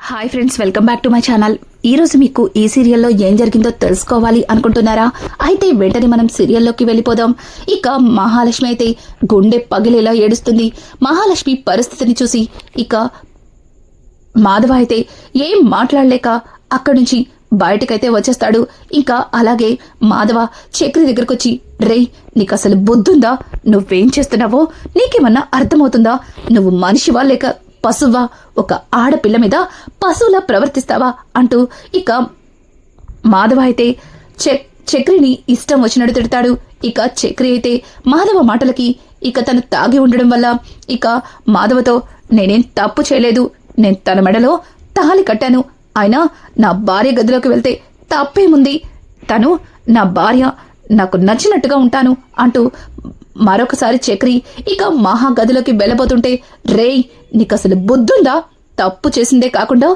Hi friends, welcome back to my channel. ఈ రోజు మీకు ఈ సీరియల్లో ఏం జరిగిందో తెలుసుకోవాలి అనుకుంటున్నారా? అయితే వెంటనే మనం సీరియల్లోకి వెళ్ళిపోదాం. ఇక మహాలక్ష్మి అయితే గుండె పగిలేలా ఏడుస్తుంది. మహాలక్ష్మి పరిస్థితిని చూసి ఇక మాధవ అయితే ఏం మాట్లాడలేక అక్కడి నుంచి బయటకైతే వచ్చేస్తాడు. ఇంకా అలాగే మాధవ చక్రి దగ్గరకొచ్చి, రేయ్ నీకు అసలు బుద్ధుందా? నువ్వేం చేస్తున్నావో నీకేమన్నా అర్థమవుతుందా? నువ్వు మనిషివా లేక పశువా? ఒక ఆడపిల్ల మీద పశువులా ప్రవర్తిస్తావా అంటూ ఇక మాధవ అయితే చక్రిని ఇష్టం వచ్చినట్టు తిడతాడు. ఇక చక్రి అయితే మాధవ మాటలకి ఇక తను తాగి ఉండడం వల్ల ఇక మాధవతో, నేనేం తప్పు చేయలేదు, నేను తన మెడలో తాళి కట్టాను, అయినా నా భార్య గదిలోకి వెళ్తే తప్పేముంది, తను నా భార్య, నాకు నచ్చినట్టుగా ఉంటాను అంటూ మరొకసారి చక్రి ఇక మహా గదిలోకి వెళ్ళబోతుంటే, రేయ్ నీకసలు బుద్ధుందా? తప్పు చేసిందే కాకుండా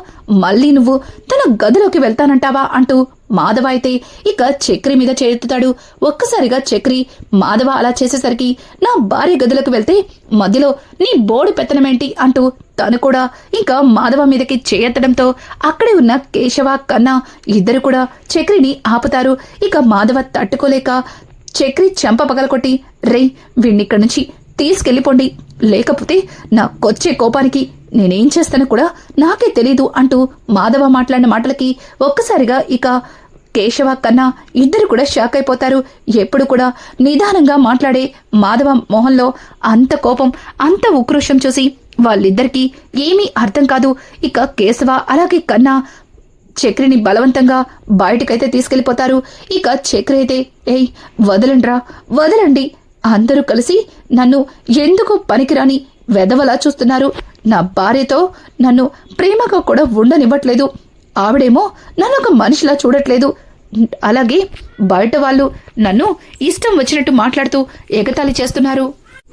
మళ్ళీ నువ్వు తన గదిలోకి వెళ్తానంటావా అంటూ మాధవ అయితే ఇక చక్రి మీద చేతుతాడు. ఒక్కసారిగా చక్రి మాధవ అలా చేసేసరికి, నా భార్య గదిలోకి వెళ్తే మధ్యలో నీ బోడి పెత్తనమేంటి అంటూ తను కూడా ఇంకా మాధవ మీదకి చేయెత్తడంతో అక్కడే ఉన్న కేశవ కన్నా ఇద్దరు కూడా చక్రిని ఆపుతారు. ఇక మాధవ తట్టుకోలేక చక్రి చెంప పగలకొట్టి, రేయ్ వీణ్ణిక్కడి నుంచి తీసుకెళ్లిపోండి, లేకపోతే నాకొచ్చే కోపానికి నేనేం చేస్తానో కూడా నాకే తెలీదు అంటూ మాధవ మాట్లాడిన మాటలకి ఒక్కసారిగా ఇక కేశవ కన్నా ఇద్దరు కూడా షాక్ అయిపోతారు. ఎప్పుడు కూడా నిదానంగా మాట్లాడే మాధవ మొహంలో అంత కోపం, అంత ఉక్రోషం చూసి వాళ్ళిద్దరికీ ఏమీ అర్థం కాదు. ఇక కేశవ అలాగే కన్నా చక్రిని బలవంతంగా బయటకైతే తీసుకెళ్లిపోతారు. ఇక చక్రి అయితే, ఏయ్ వదలండ్రా, వదలండి, అందరూ కలిసి నన్ను ఎందుకు పనికిరాని వెదవలా చూస్తున్నారు, నా భార్యతో నన్ను ప్రేమగా కూడా ఉండనివ్వట్లేదు, ఆవిడేమో నన్ను ఒక మనిషిలా చూడట్లేదు, అలాగే బయట వాళ్ళు నన్ను ఇష్టం వచ్చినట్టు మాట్లాడుతూ ఎగతాళి చేస్తున్నారు.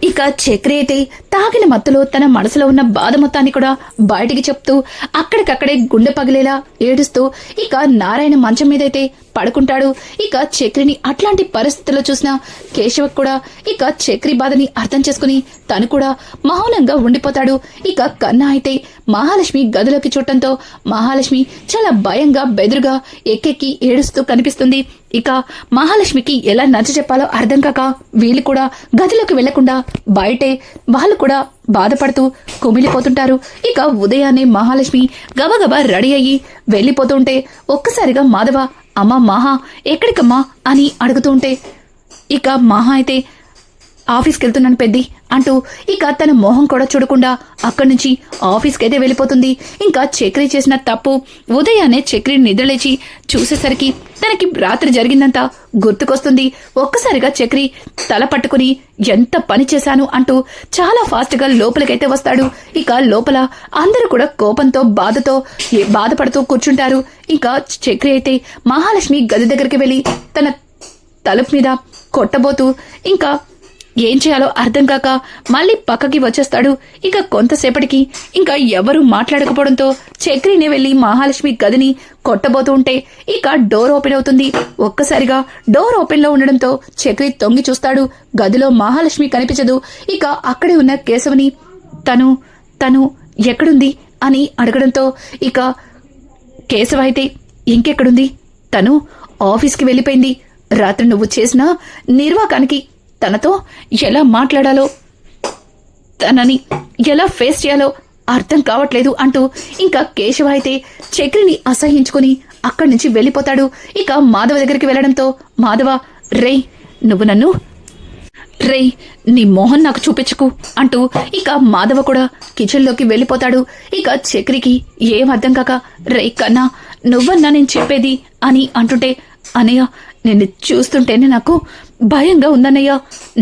ఇక చక్రి అయితే తాగిన మత్తులో తన మనసులో ఉన్న బాధ మొత్తాన్ని కూడా బయటికి చెప్తూ అక్కడికక్కడే గుండె పగిలేలా ఏడుస్తూ ఇక నారాయణ మంచం మీదైతే పడుకుంటాడు. ఇక చక్రిని అట్లాంటి పరిస్థితుల్లో చూసిన కేశవ కూడా ఇక చక్రి బాధని అర్థం చేసుకుని తను కూడా మౌనంగా ఉండిపోతాడు. ఇక కన్నా అయితే మహాలక్ష్మి గదిలోకి చూడటంతో మహాలక్ష్మి చాలా భయంగా బెదురుగా ఎక్కెక్కి ఏడుస్తూ కనిపిస్తుంది. ఇక మహాలక్ష్మికి ఎలా నచ్చ చెప్పాలో అర్థం కాక వీళ్ళు కూడా గదిలోకి వెళ్లకుండా బయటే వాళ్ళు కూడా బాధపడుతూ కుమిలిపోతుంటారు. ఇక ఉదయాన్నే మహాలక్ష్మి గబగబా రెడీ అయ్యి వెళ్లిపోతుంటే ఒక్కసారిగా మాధవ, అమ్మా మహా ఎక్కడికమ్మా అని అడుగుతుంటే ఇక మహా అయితే ఆఫీస్కి వెళ్తున్నాను పెద్ది అంటూ ఇక తన మొహం కూడా చూడకుండా అక్కడి నుంచి ఆఫీస్కైతే వెళ్ళిపోతుంది. ఇంకా చక్రి చేసిన తప్పు ఉదయాన్నే చక్రి నిద్రలేచి చూసేసరికి తనకి రాత్రి జరిగిందంతా గుర్తుకొస్తుంది. ఒక్కసారిగా చక్రి తల పట్టుకుని ఎంత పని చేశాను అంటూ చాలా ఫాస్ట్ గా లోపలికైతే వస్తాడు. ఇక లోపల అందరూ కూడా కోపంతో బాధతో బాధపడుతూ కూర్చుంటారు. ఇంకా చక్రి అయితే మహాలక్ష్మి గది దగ్గరికి వెళ్లి తన తలుపు మీద కొట్టబోతూ ఇంకా ఏం చేయాలో అర్థం కాక మళ్ళీ పక్కకి వచ్చేస్తాడు. ఇక కొంతసేపటికి ఇంకా ఎవరూ మాట్లాడకపోవడంతో చక్రినే వెళ్లి మహాలక్ష్మి గదిని కొట్టబోతూ ఉంటే ఇక డోర్ ఓపెన్ అవుతుంది. ఒక్కసారిగా డోర్ ఓపెన్ లో ఉండడంతో చక్రి తొంగి చూస్తాడు. గదిలో మహాలక్ష్మి కనిపించదు. ఇక అక్కడే ఉన్న కేశవని తను ఎక్కడుంది అని అడగడంతో ఇక కేశవ అయితే, ఇంకెక్కడుంది, తను ఆఫీస్కి వెళ్ళిపోయింది, రాత్రి నువ్వు చేసిన నిర్వాకానికి తనతో ఎలా మాట్లాడాలో, తనని ఎలా ఫేస్ చేయాలో అర్థం కావట్లేదు అంటూ ఇంకా కేశవ అయితే చక్రిని అసహించుకుని అక్కడి నుంచి వెళ్ళిపోతాడు. ఇక మాధవ దగ్గరికి వెళ్లడంతో మాధవ, రేయ్ నువ్వు నన్ను, రేయ్ నీ మోహన్ నాకు చూపించుకు అంటూ ఇక మాధవ కూడా కిచెన్లోకి వెళ్ళిపోతాడు. ఇక చక్రికి ఏం అర్థం కాక, రేయ్ కన్నా నువ్వన్నా నేను చెప్పేది అని అంటుంటే, అనయ్య నిన్ను చూస్తుంటేనే నాకు భయంగా ఉందన్నయ్య,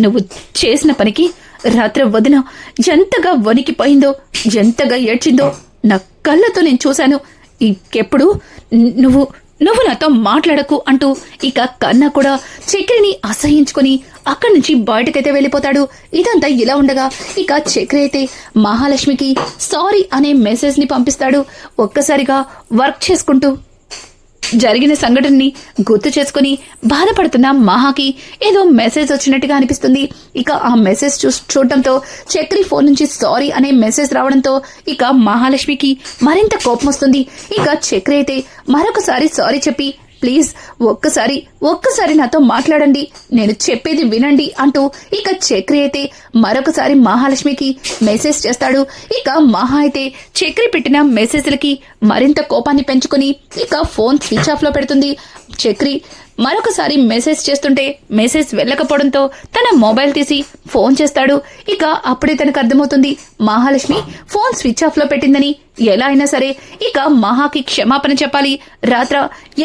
నువ్వు చేసిన పనికి రాత్రి వదిన ఎంతగా వణికిపోయిందో, ఎంతగా ఏడ్చిందో నా కళ్ళతో నేను చూశాను, ఇంకెప్పుడు నువ్వు నాతో మాట్లాడకు అంటూ ఇక కన్నా కూడా చక్రిని అసహించుకుని అక్కడి నుంచి బయటకైతే వెళ్ళిపోతాడు. ఇదంతా ఇలా ఉండగా ఇక చక్రి అయితే మహాలక్ష్మికి సారీ అనే మెసేజ్ ని పంపిస్తాడు. ఒక్కసారిగా వర్క్ చేసుకుంటూ జరిగిన సంఘటనని గుర్తు చేసుకుని బాధపడుతున్న మహాకి ఏదో మెసేజ్ వచ్చినట్టుగా అనిపిస్తుంది. ఇక ఆ మెసేజ్ చూడటంతో చక్రి ఫోన్ నుంచి సారీ అనే మెసేజ్ రావడంతో ఇక మహాలక్ష్మికి మరింత కోపం వస్తుంది. ఇక చక్రి అయితే మరొకసారి సారీ చెప్పి ప్లీజ్ ఒక్కసారి నాతో మాట్లాడండి, నేను చెప్పేది వినండి అంటూ ఇక చక్రి అయితే మరొకసారి మహాలక్ష్మికి మెసేజ్ చేస్తాడు. ఇక మహా అయితే చక్రి పెట్టిన మెసేజ్లకి మరింత కోపాన్ని పెంచుకుని ఇక ఫోన్ స్విచ్ ఆఫ్ లో పెడుతుంది. చక్రి మరొకసారి మెసేజ్ చేస్తుంటే మెసేజ్ వెళ్ళకపోవడంతో తన మొబైల్ తీసి ఫోన్ చేస్తాడు. ఇక అప్పుడే తనకు అర్థమవుతుంది మహాలక్ష్మి ఫోన్ స్విచ్ ఆఫ్ లో పెట్టిందని. ఎలా అయినా సరే ఇక మహాకి క్షమాపణ చెప్పాలి, రాత్ర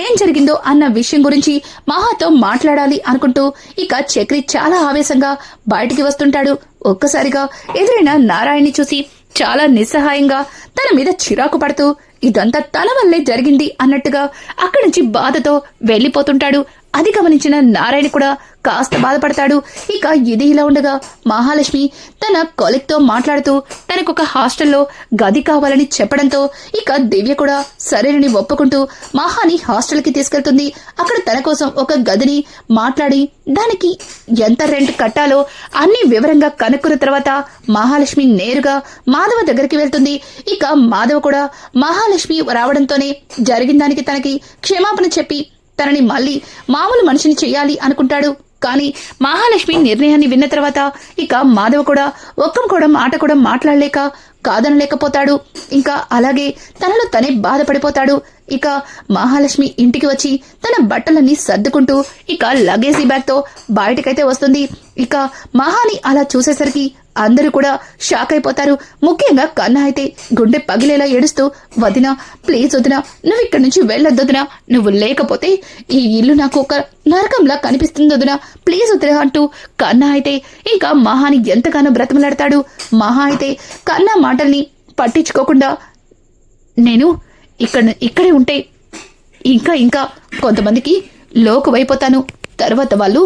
ఏం జరిగిందో అన్న విషయం గురించి మహాతో మాట్లాడాలి అనుకుంటూ ఇక చక్రి చాలా ఆవేశంగా బయటికి వస్తుంటాడు. ఒక్కసారిగా ఎదురైన నారాయణ్ని చూసి చాలా నిస్సహాయంగా తన మీద చిరాకు పడుతూ ఇదంతా తన వల్లే జరిగింది అన్నట్టుగా అక్కడి నుంచి బాధతో వెళ్లిపోతుంటాడు. అది గమనించిన నారాయణ కూడా కాస్త బాధపడతాడు. ఇక ఇది ఇలా ఉండగా మహాలక్ష్మి తన కొలీగ్ తో మాట్లాడుతూ తనకొక హాస్టల్లో గది కావాలని చెప్పడంతో ఇక దివ్య కూడా సరేనని ఒప్పుకుంటూ మహాని హాస్టల్ కి తీసుకెళ్తుంది. అక్కడ తన కోసం ఒక గదిని మాట్లాడి దానికి ఎంత రెంట్ కట్టాలో అన్ని వివరంగా కనుక్కున్న తర్వాత మహాలక్ష్మి నేరుగా మాధవ దగ్గరికి వెళ్తుంది. ఇక మాధవ కూడా మహాలక్ష్మి రావడంతోనే జరిగిన దానికి తనకి క్షమాపణ చెప్పి తనని మళ్ళీ మామూలు మనిషిని చెయ్యాలి అనుకుంటాడు. కానీ మహాలక్ష్మి నిర్ణయాన్ని విన్న తర్వాత ఇక మాధవ కూడా ఒక్క మాట కూడా మాట్లాడలేక కాదనలేకపోతాడు. ఇంకా అలాగే తనలో తనే బాధపడిపోతాడు. ఇక మహాలక్ష్మి ఇంటికి వచ్చి తన బట్టలన్నీ సర్దుకుంటూ ఇక లగేజీ బ్యాగ్ తో బయటకైతే వస్తుంది. ఇక మహాని అలా చూసేసరికి అందరూ కూడా షాక్ అయిపోతారు. ముఖ్యంగా కన్నా అయితే గుండె పగిలేలా ఏడుస్తూ వదినా ప్లీజ్ వదినా నువ్వు ఇక్కడి నుంచి వెళ్ళొద్దునా, నువ్వు లేకపోతే ఈ ఇల్లు నాకు ఒక నరకంలా కనిపిస్తుంది వదినా ప్లీజ్ వదినా అంటూ కన్నా అయితే ఇంకా మహాని ఎంతగానో బ్రతిమలాడతాడు. మహా అయితే కన్నా మాటల్ని పట్టించుకోకుండా నేను ఇక్కడే ఉంటే ఇంకా కొంతమందికి లోకువైపోతాను, తర్వాత వాళ్ళు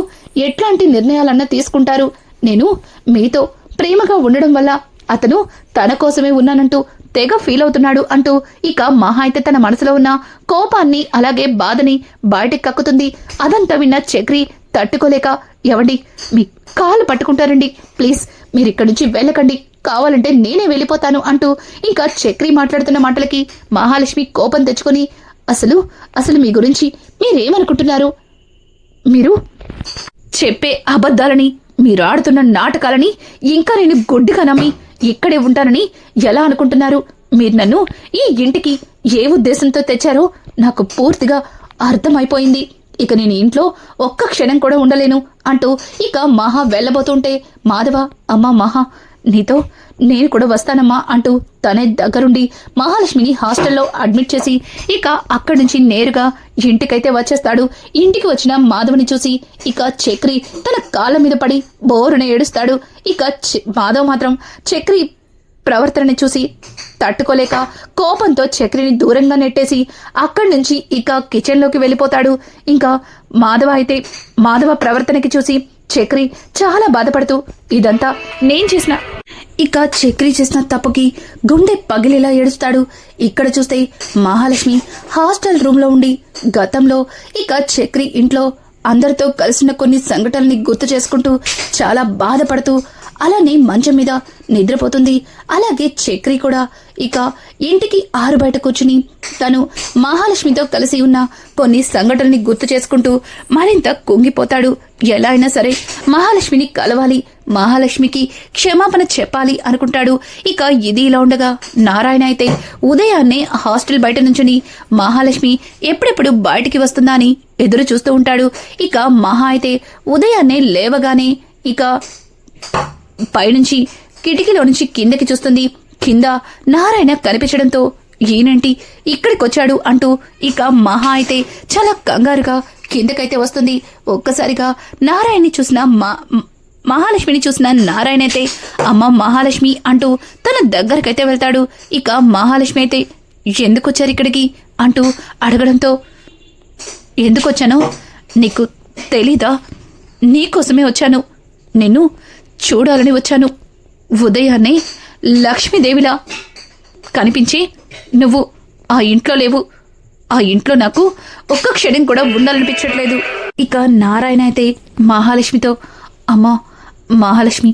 ఎట్లాంటి నిర్ణయాలన్నా తీసుకుంటారు. నేను మీతో ప్రేమగా ఉండడం వల్ల అతను తన కోసమే ఉన్నానంటూ తెగ ఫీల్ అవుతున్నాడు అంటూ ఇక మహా అయితే తన మనసులో ఉన్న కోపాన్ని అలాగే బాధని బయటకు కక్కుతుంది. అదంతా విన్న చక్రి తట్టుకోలేక ఎవండి మీ కాళ్ళు పట్టుకుంటారండి, ప్లీజ్ మీరు ఇక్కడి నుంచి వెళ్ళకండి, కావాలంటే నేనే వెళ్ళిపోతాను అంటూ ఇంకా చక్రి మాట్లాడుతున్న మాటలకి మహాలక్ష్మి కోపం తెచ్చుకొని అసలు మీ గురించి మీరేమనుకుంటున్నారు? మీరు చెప్పే అబద్ధాలని మీరు ఆడుతున్న నాటకాలని ఇంకా నేను గుడ్డిగా నమ్మి ఇక్కడే ఉంటానని ఎలా అనుకుంటున్నారు? మీరు నన్ను ఈ ఇంటికి ఏ ఉద్దేశంతో తెచ్చారో నాకు పూర్తిగా అర్థమైపోయింది. ఇక నేను ఇంట్లో ఒక్క క్షణం కూడా ఉండలేను అంటూ ఇక మహా వెళ్ళబోతుంటే మాధవ అమ్మా మహా నీతో నేను కూడా వస్తానమ్మా అంటూ తనే దగ్గరుండి మహాలక్ష్మిని హాస్టల్లో అడ్మిట్ చేసి ఇక అక్కడి నుంచి నేరుగా ఇంటికైతే వచ్చేస్తాడు. ఇంటికి వచ్చిన మాధవ్ని చూసి ఇక చక్రి తన కాళ్ళ మీద పడి బోరున ఏడుస్తాడు. ఇక మాధవ్ మాత్రం చక్రి ప్రవర్తనని చూసి తట్టుకోలేక కోపంతో చక్రిని దూరంగా నెట్టేసి అక్కడి నుంచి ఇక కిచెన్లోకి వెళ్ళిపోతాడు. ఇంకా మాధవ ప్రవర్తనకి చూసి చక్రి చాలా బాధపడుతూ ఇదంతా నేను చేసిన ఇక చక్రి చేసిన తప్పుకి గుండె పగిలేలా ఏడుస్తాడు. ఇక్కడ చూస్తే మహాలక్ష్మి హాస్టల్ రూమ్ లో ఉండి గతంలో ఇక చక్రి ఇంట్లో అందరితో కలిసిన కొన్ని సంఘటనల్ని గుర్తు చేసుకుంటూ చాలా బాధపడుతూ అలానే మంచం మీద నిద్రపోతుంది. అలాగే చక్రి కూడా ఇక ఇంటికి ఆరు బయట కూర్చుని తను మహాలక్ష్మితో కలిసి ఉన్న కొన్ని సంఘటనల్ని గుర్తు చేసుకుంటూ మరింత కుంగిపోతాడు. ఎలా అయినా సరే మహాలక్ష్మిని కలవాలి, మహాలక్ష్మికి క్షమాపణ చెప్పాలి అనుకుంటాడు. ఇక ఇది ఇలా ఉండగా నారాయణ అయితే ఉదయాన్నే హాస్టల్ బయట నుంచుని మహాలక్ష్మి ఎప్పుడెప్పుడు బయటికి వస్తుందా అని ఎదురు చూస్తూ ఉంటాడు. ఇక మహా అయితే ఉదయాన్నే లేవగానే ఇక పైనుంచి కిటికీలో నుంచి కిందకి చూస్తుంది. కింద నారాయణ కనిపించడంతో ఈయనంటి ఇక్కడికొచ్చాడు అంటూ ఇక మహా అయితే చాలా కంగారుగా కిందకైతే వస్తుంది. ఒక్కసారిగా నారాయణని చూసిన మహాలక్ష్మిని చూసిన నారాయణ అయితే అమ్మ మహాలక్ష్మి అంటూ తన దగ్గరకైతే వెళ్తాడు. ఇక మహాలక్ష్మి అయితే ఎందుకొచ్చారు ఇక్కడికి అంటూ అడగడంతో ఎందుకొచ్చానో నీకు తెలీదా? నీకోసమే వచ్చాను, నిన్ను చూడాలని వచ్చాను. ఉదయాన్నే లక్ష్మీదేవిలా కనిపించి నువ్వు ఆ ఇంట్లో లేవు, ఆ ఇంట్లో నాకు ఒక్క క్షణం కూడా ఉండాలనిపించట్లేదు. ఇక నారాయణ అయితే మహాలక్ష్మితో, అమ్మా మహాలక్ష్మి,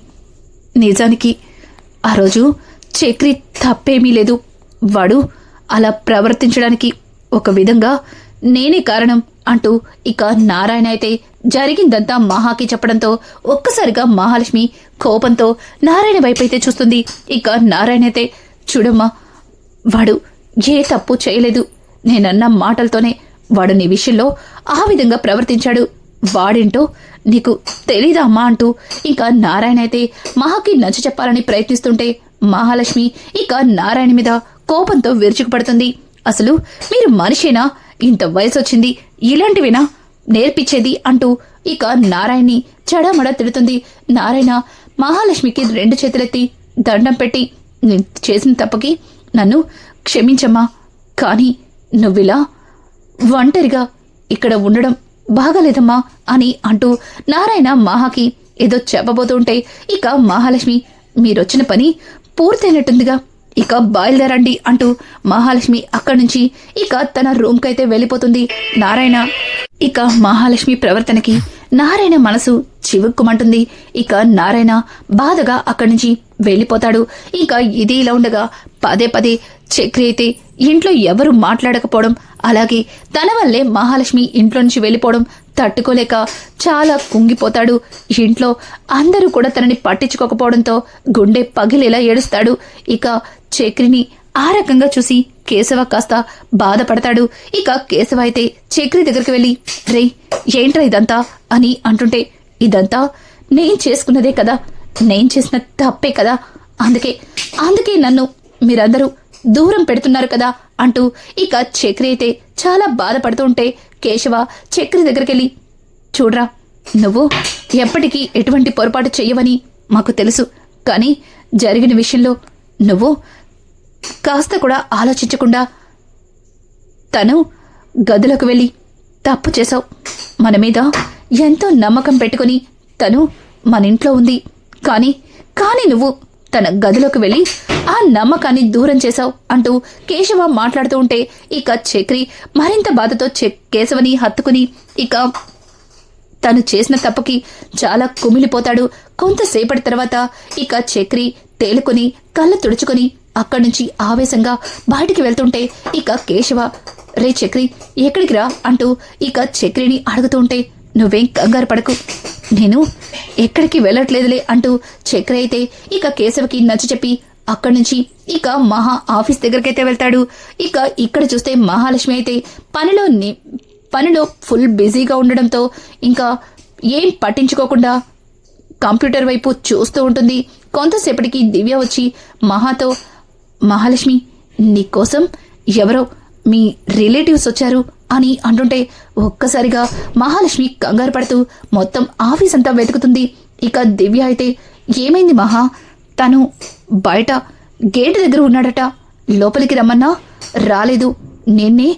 నిజానికి ఆ రోజు చక్రి తప్పేమీ లేదు. వాడు అలా ప్రవర్తించడానికి ఒక విధంగా నేనే కారణం అంటూ ఇక నారాయణ అయితే జరిగిందంతా మహాకి చెప్పడంతో ఒక్కసారిగా మహాలక్ష్మి కోపంతో నారాయణ వైపైతే చూస్తుంది. ఇక నారాయణ అయితే, చూడమ్మా, వాడు ఏ తప్పు చేయలేదు. నేనన్న మాటలతోనే వాడు నీ విషయంలో ఆ విధంగా ప్రవర్తించాడు. వాడేంటో నీకు తెలీదా అమ్మా అంటూ ఇక నారాయణ అయితే మహాకి నచ్చ చెప్పాలని ప్రయత్నిస్తుంటే మహాలక్ష్మి ఇక నారాయణ మీద కోపంతో విరుచుకుపడుతుంది. అసలు మీరు మనిషేనా? ఇంత వయసు వచ్చింది, ఇలాంటివేనా నేర్పించేది అంటూ ఇక నారాయణని చెడమడ తిడుతుంది. నారాయణ మహాలక్ష్మికి 2 చేతులెత్తి దండం పెట్టి, నేను చేసిన తప్పకి నన్ను క్షమించమ్మా, కానీ నువ్విలా ఒంటరిగా ఇక్కడ ఉండడం బాగాలేదమ్మా అని అంటూ నారాయణ మహాకి ఏదో చెప్పబోతుంటే ఇక మహాలక్ష్మి, మీరొచ్చిన పని పూర్తయినట్టుందిగా, ఇక బయలుదేరండి అంటూ మహాలక్ష్మి అక్కడి నుంచి ఇక తన రూమ్ కైతే వెళ్ళిపోతుంది. నారాయణ ఇక మహాలక్ష్మి ప్రవర్తనకి నారాయణ మనసు చివుక్కుమంటుంది. ఇక నారాయణ బాధగా అక్కడి నుంచి వెళ్ళిపోతాడు. ఇక ఇది ఇలా ఉండగా పదే పదే చక్రి అయితే ఇంట్లో ఎవరు మాట్లాడకపోవడం, అలాగే తన వల్లే మహాలక్ష్మి ఇంట్లో నుంచి వెళ్ళిపోవడం తట్టుకోలేక చాలా కుంగిపోతాడు. ఇంట్లో అందరూ కూడా తనని పట్టించుకోకపోవడంతో గుండె పగిలేలా ఏడుస్తాడు. ఇక చక్రిని ఆ రకంగా చూసి కేశవ కాస్త బాధపడతాడు. ఇక కేశవ అయితే చక్రి దగ్గరికి వెళ్ళి, రే ఏంట్రా ఇదంతా అని అంటుంటే, ఇదంతా నేను చేసుకున్నదే కదా, నేను చేసిన తప్పే కదా, అందుకే నన్ను మీరందరూ దూరం పెడుతున్నారు కదా అంటూ ఇక చక్రి అయితే చాలా బాధపడుతూ ఉంటే కేశవ చక్రి దగ్గరికి వెళ్ళి, చూడ్రా, నువ్వు ఎప్పటికీ ఎటువంటి పొరపాటు చెయ్యవని మాకు తెలుసు, కానీ జరిగిన విషయంలో నువ్వు కాస్త కూడా ఆలోచించకుండా తను గదిలోకి వెళ్ళి తప్పు చేశావు. మన మీద ఎంతో నమ్మకం పెట్టుకుని తను మన ఇంట్లో ఉంది, కానీ నువ్వు తన గదిలోకి వెళ్ళి ఆ నమ్మకాన్ని దూరం చేశావు అంటూ కేశవ మాట్లాడుతూ ఉంటే ఇక చక్రి మరింత బాధతో కేశవని హత్తుకుని ఇక తను చేసిన తప్పుకి చాలా కుమిలిపోతాడు. కొంతసేపటి తర్వాత ఇక చక్రి తేలుకొని కళ్ళు తుడుచుకొని అక్కడి నుంచి ఆవేశంగా బయటికి వెళ్తుంటే ఇక కేశవ, రే చక్రి ఎక్కడికి రా అంటూ ఇక చక్రిని అడుగుతూ ఉంటే, నువ్వేం కంగారు పడకు, నేను ఎక్కడికి వెళ్ళట్లేదులే అంటూ చక్రి అయితే ఇక కేశవకి నచ్చ చెప్పి అక్కడి నుంచి ఇక మహా ఆఫీస్ దగ్గరకైతే వెళ్తాడు. ఇక ఇక్కడ చూస్తే మహాలక్ష్మి అయితే పనిలో ఫుల్ బిజీగా ఉండడంతో ఇంకా ఏం పట్టించుకోకుండా కంప్యూటర్ వైపు చూస్తూ ఉంటుంది. కొంతసేపటికి దివ్య వచ్చి మహాతో, మహాలక్ష్మి, నీకోసం ఎవరో మీ రిలేటివ్స్ వచ్చారు అని అంటుంటే ఒక్కసారిగా మహాలక్ష్మి కంగారు పడుతూ మొత్తం ఆఫీస్ అంతా వెతుకుతుంది. ఇక దివ్య అయితే, ఏమైంది మహా, తను బయట గేటు దగ్గర ఉన్నాడట, లోపలికి రమ్మన్నా రాలేదు, నిన్నే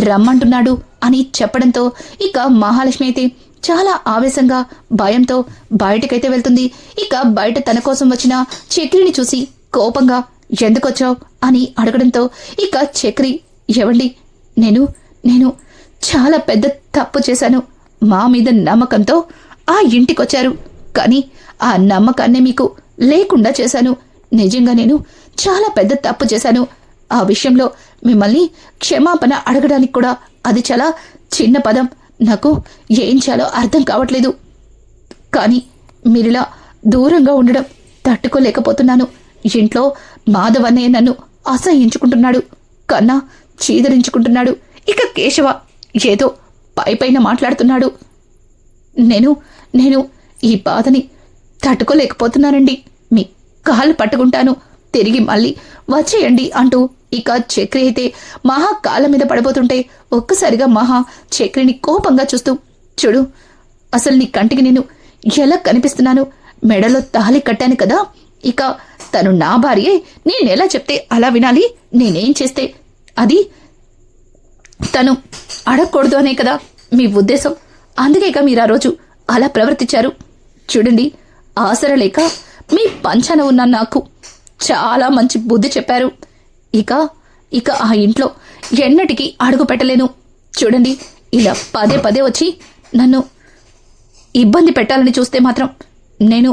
రమ్మంటున్నాడు అని చెప్పడంతో ఇక మహాలక్ష్మి అయితే చాలా ఆవేశంగా భయంతో బయటకైతే వెళ్తుంది. ఇక బయట తన కోసం వచ్చిన చక్రిని చూసి కోపంగా, ఎందుకొచ్చావు అని అడగడంతో ఇక చక్రి, ఎవండి, నేను చాలా పెద్ద తప్పు చేశాను. మా మీద నమ్మకంతో ఆ ఇంటికొచ్చారు, కానీ ఆ నమ్మకాన్నే మీకు లేకుండా చేశాను. నిజంగా నేను చాలా పెద్ద తప్పు చేశాను. ఆ విషయంలో మిమ్మల్ని క్షమాపణ అడగడానికి కూడా అది చాలా చిన్న పదం. నాకు ఏం చేయాలో అర్థం కావట్లేదు, కానీ మీరిలా దూరంగా ఉండడం తట్టుకోలేకపోతున్నాను. ఇంట్లో మాధవన్నయ్య నన్ను అసహించుకుంటున్నాడు, కన్నా చీదరించుకుంటున్నాడు. ఇక కేశవ ఏదో పైపైన మాట్లాడుతున్నాడు. నేను ఈ బాధని తట్టుకోలేకపోతున్నానండి, మీ కాళ్ళు పట్టుకుంటాను, తిరిగి మళ్ళీ వచ్చేయండి అంటూ ఇక చక్రి అయితే మహా కాళ్ళ మీద పడిపోతుంటే ఒక్కసారిగా మహా చక్రిని కోపంగా చూస్తూ, చూడు, అసలు నీ కంటికి నేను ఎలా కనిపిస్తున్నాను? మెడలో తాళి కట్టాను కదా, ఇక తను నా భార్యే, నేనెలా చెప్తే అలా వినాలి, నేనేం చేస్తే అది తను అడగకూడదు అనే కదా మీ ఉద్దేశం. అందుకేక మీరు ఆ రోజు అలా ప్రవర్తించారు. చూడండి, ఆసరా లేక మీ పంచన ఉన్న నాకు చాలా మంచి బుద్ధి చెప్పారు. ఇక ఆ ఇంట్లో ఎన్నటికీ అడుగు పెట్టలేను. చూడండి, ఇలా పదే పదే వచ్చి నన్ను ఇబ్బంది పెట్టాలని చూస్తే మాత్రం నేను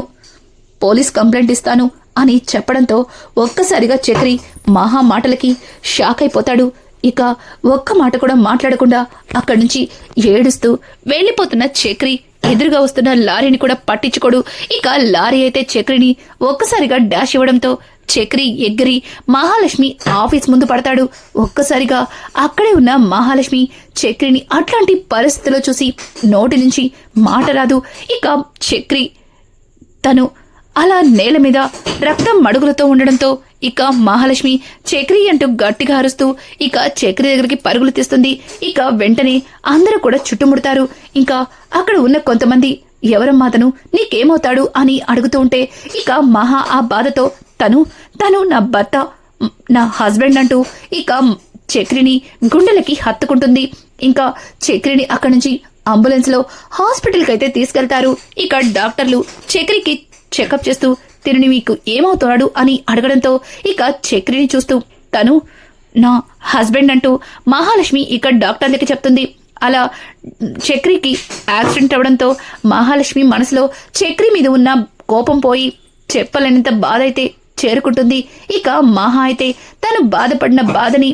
పోలీస్ కంప్లైంట్ ఇస్తాను అని చెప్పడంతో ఒక్కసారిగా చక్రి మహా మాటలకి షాక్ అయిపోతాడు. ఇక ఒక్క మాట కూడా మాట్లాడకుండా అక్కడి నుంచి ఏడుస్తూ వెళ్లిపోతున్న చక్రి ఎదురుగా వస్తున్న లారీని కూడా పట్టించుకోడు. ఇక లారీ అయితే చక్రిని ఒక్కసారిగా డాష్ ఇవ్వడంతో చక్రి ఎగిరి మహాలక్ష్మి ఆఫీస్ ముందు పడతాడు. ఒక్కసారిగా అక్కడే ఉన్న మహాలక్ష్మి చక్రిని అట్లాంటి పరిస్థితిలో చూసి నోటి నుంచి మాట రాదు. ఇక చక్రి తను అలా నేల మీద రక్తం మడుగులతో ఉండడంతో ఇక మహాలక్ష్మి చక్రి అంటూ గట్టిగా అరుస్తూ ఇక చక్రి దగ్గరికి పరుగులు తీస్తుంది. ఇక వెంటనే అందరూ కూడా చుట్టుముడతారు. ఇంకా అక్కడ ఉన్న కొంతమంది ఎవరమ్మా అతను, నీకేమవుతాడు అని అడుగుతూ ఉంటే ఇక మహా ఆ బాధతో తను నా భర్త, నా హస్బెండ్ అంటూ ఇక చక్రిని గుండెలకి హత్తుకుంటుంది. ఇంకా చక్రిని అక్కడి నుంచి అంబులెన్స్ లో హాస్పిటల్ కి అయితే తీసుకెళ్తారు. ఇక డాక్టర్లు చక్రికి చెకప్ చేస్తూ తిరిగి మీకు ఏమవుతాడు అని అడగడంతో ఇక చక్రిని చూస్తూ తను నా హస్బెండ్ అంటూ మహాలక్ష్మి ఇక డాక్టర్లకి చెప్తుంది. అలా చక్రికి యాక్సిడెంట్ అవడంతో మహాలక్ష్మి మనసులో చక్రి మీద ఉన్న కోపం పోయి చెప్పలేనంత బాధ అయితే చేరుకుంటుంది. ఇక మహా అయితే తను బాధపడిన బాధని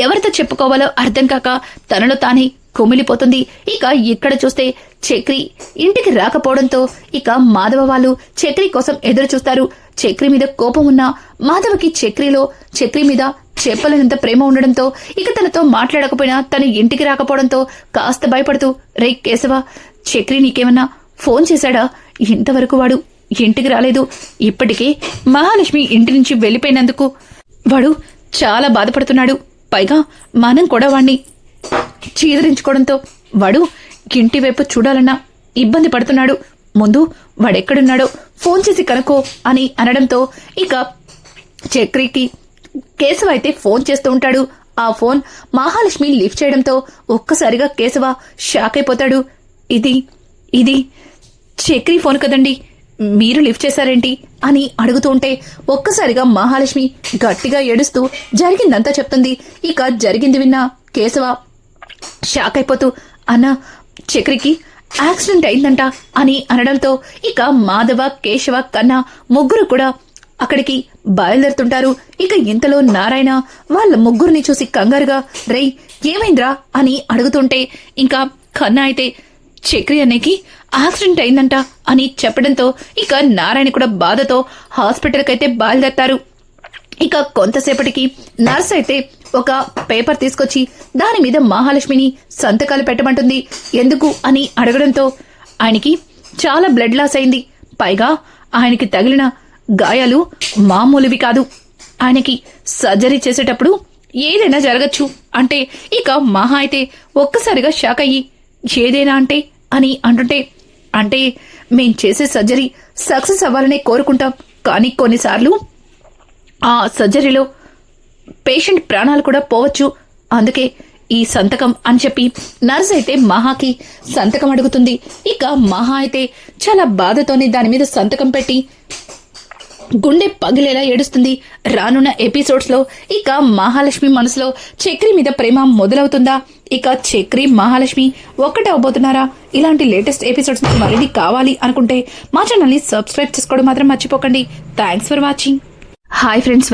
ఎవరితో చెప్పుకోవాలో అర్థం కాక తనలో తానే కుమిలిపోతుంది. ఇక ఇక్కడ చూస్తే చక్రి ఇంటికి రాకపోవడంతో ఇక మాధవ వాళ్ళు చక్రి కోసం ఎదురు చూస్తారు. చక్రి మీద కోపం ఉన్న మాధవకి చక్రి మీద చెప్పలేనంత ప్రేమ ఉండడంతో ఇక తనతో మాట్లాడకపోయినా తను ఇంటికి రాకపోవడంతో కాస్త భయపడుతూ, రే కేశవ, చక్రి నీకేమన్నా ఫోన్ చేశాడా? ఇంతవరకు వాడు ఇంటికి రాలేదు. ఇప్పటికే మహాలక్ష్మి ఇంటి నుంచి వెళ్లిపోయినందుకు వాడు చాలా బాధపడుతున్నాడు. పైగా మనం కూడా వాణ్ణి చీదరించుకోవడంతో వాడు ఇంటి వైపు చూడాలన్నా ఇబ్బంది పడుతున్నాడు. ముందు వాడెక్కడున్నాడో ఫోన్ చేసి కనుక్కో అని అనడంతో ఇక చక్రికి కేశవ అయితే ఫోన్ చేస్తూ ఉంటాడు. ఆ ఫోన్ మహాలక్ష్మి లిఫ్ట్ చేయడంతో ఒక్కసారిగా కేశవ షాక్ అయిపోతాడు. ఇది చక్రి ఫోన్ కదండి, మీరు లిఫ్ట్ చేశారేంటి అని అడుగుతూ ఉంటే ఒక్కసారిగా మహాలక్ష్మి గట్టిగా ఏడుస్తూ జరిగిందంతా చెప్తుంది. ఇక జరిగింది విన్న కేశవ షాక్ అయిపోతూ, అన్నా చక్రికి యాక్సిడెంట్ అయిందంట అని అనడంతో ఇక మాధవ, కేశవ, కన్నా ముగ్గురు కూడా అక్కడికి బయలుదేరుతుంటారు. ఇక ఇంతలో నారాయణ వాళ్ళ ముగ్గురిని చూసి కంగారుగా, రేయ్ ఏమైందిరా అని అడుగుతుంటే ఇంకా కన్నా అయితే చక్రి అన్నకి యాక్సిడెంట్ అయిందంట అని చెప్పడంతో ఇక నారాయణ కూడా బాధతో హాస్పిటల్కి అయితే బయలుదేరతారు. ఇక కొంతసేపటికి నర్స్ అయితే ఒక పేపర్ తీసుకొచ్చి దాని మీద మహాలక్ష్మిని సంతకాలు పెట్టమంటుంది. ఎందుకు అని అడగడంతో ఆయనకి చాలా బ్లడ్ లాస్ అయింది. పైగా ఆయనకి తగిలిన గాయాలు మామూలువి కాదు. ఆయనకి సర్జరీ చేసేటప్పుడు ఏదైనా జరగచ్చు అంటే ఇక మహా అయితే ఒక్కసారిగా షాక్ అయ్యి, ఏదైనా అని అంటుంటే, అంటే మేం చేసే సర్జరీ సక్సెస్ అవ్వాలనే కోరుకుంటాం, కానీ కొన్నిసార్లు ఆ సర్జరీలో పేషెంట్ ప్రాణాలు కూడా పోవచ్చు, అందుకే ఈ సంతకం అని చెప్పి నర్స్ అయితే మహాకి సంతకం అడుగుతుంది. ఇక మహా అయితే చాలా బాధతోనే దాని మీద సంతకం పెట్టి గుండె పగిలేలా ఏడుస్తుంది. రానున్న ఎపిసోడ్స్ లో ఇక మహాలక్ష్మి మనసులో చక్రి మీద ప్రేమ మొదలవుతుందా? ఇక చక్రి మహాలక్ష్మి ఒక్కటవబోతున్నారా? ఇలాంటి లేటెస్ట్ ఎపిసోడ్స్ మరిన్ని కావాలి అనుకుంటే మా ఛానల్ ని సబ్స్క్రైబ్ చేసుకోవడం మాత్రం మర్చిపోకండి. Thanks for watching. Hi friends.